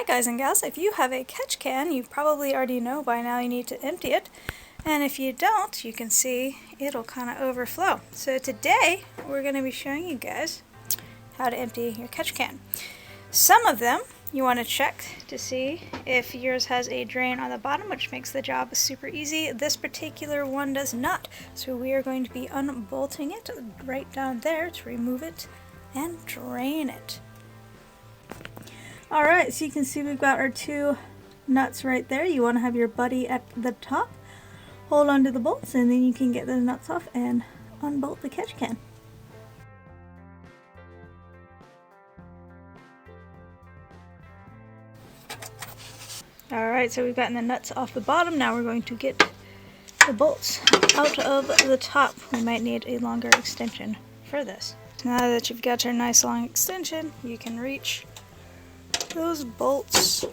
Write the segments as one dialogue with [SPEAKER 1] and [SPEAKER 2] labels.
[SPEAKER 1] guys and gals, if you have a catch can, you probably already know by now you need to empty it. And if you don't, you can see it'll kind of overflow. So today, we're going to be showing you guys how to empty your catch can. Some of them you want to check to see if yours has a drain on the bottom, which makes the job super easy. This particular one does not. So we are going to be unbolting it right down there to remove it and drain it. Alright, so you can see we've got our two nuts right there. You want to have your buddy at the top. Hold on to the bolts and then you can get the nuts off and unbolt the catch can. Alright, so we've gotten the nuts off the bottom. Now we're going to get the bolts out of the top. We might need a longer extension for this. Now that you've got your nice long extension, you can reach those bolts.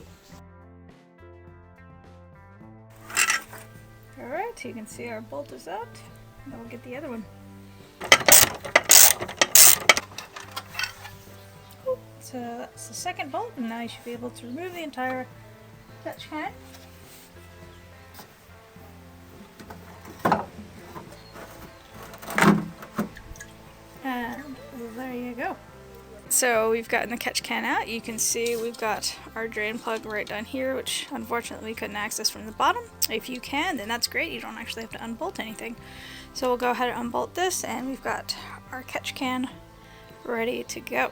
[SPEAKER 1] Alright, so you can see our bolt is out. Now we'll get the other one. So that's the second bolt, and now you should be able to remove the entire catch can. And there you go. So we've gotten the catch can out. You can see we've got our drain plug right down here, which unfortunately we couldn't access from the bottom. If you can, then that's great. You don't actually have to unbolt anything. So we'll go ahead and unbolt this, and we've got our catch can ready to go.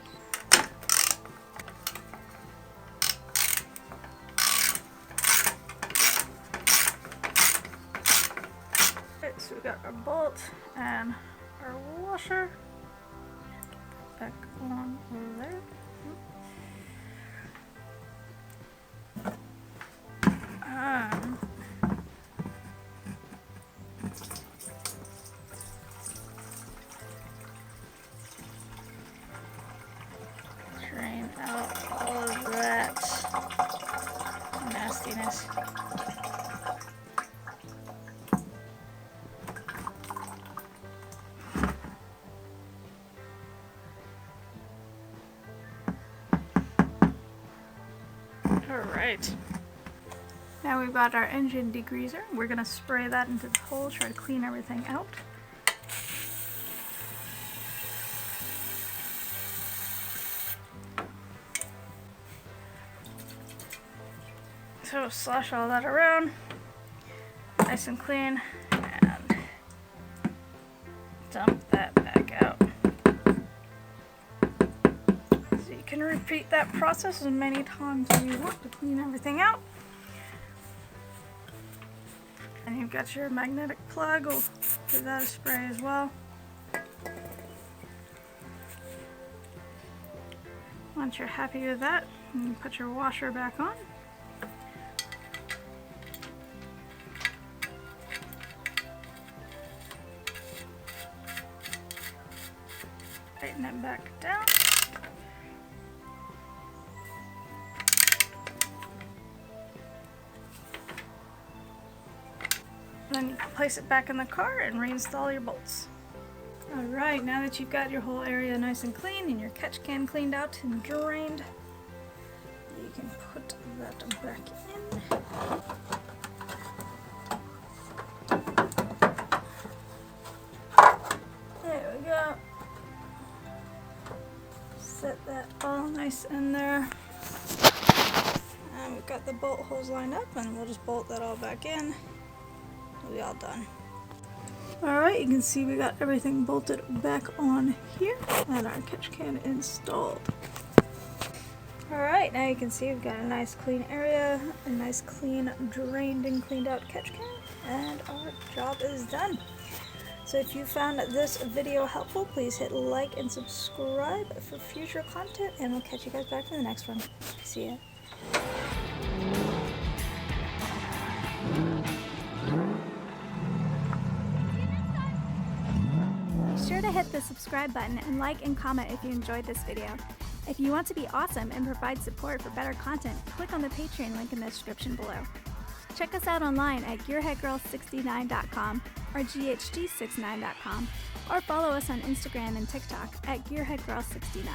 [SPEAKER 1] Alright, so we've got our bolt and our washer. Back along over there. Drain out all of that nastiness. Alright, now we've got our engine degreaser. We're going to spray that into the hole, try to clean everything out. So slosh all that around, nice and clean, and dump that back out. You can repeat that process as many times as you want to clean everything out. And you've got your magnetic plug. We'll give that a spray as well. Once you're happy with that, you can put your washer back on. Tighten it back down. Then you can place it back in the car and reinstall your bolts. Alright, now that you've got your whole area nice and clean and your catch can cleaned out and drained, you can put that back in. There we go. Set that all nice in there. And we've got the bolt holes lined up, and we'll just bolt that all back in. We'll be all done. Alright, you can see we got everything bolted back on here and our catch can installed. Alright, now you can see we've got a nice clean area, a nice clean drained and cleaned out catch can, and our job is done. So if you found this video helpful, please hit like and subscribe for future content, and we'll catch you guys back for the next one. See ya.
[SPEAKER 2] Be sure to hit the subscribe button and like and comment if you enjoyed this video. If you want to be awesome and provide support for better content, click on the Patreon link in the description below. Check us out online at gearheadgirl69.com or GHG69.com, or follow us on Instagram and TikTok at Gearheadgirl69.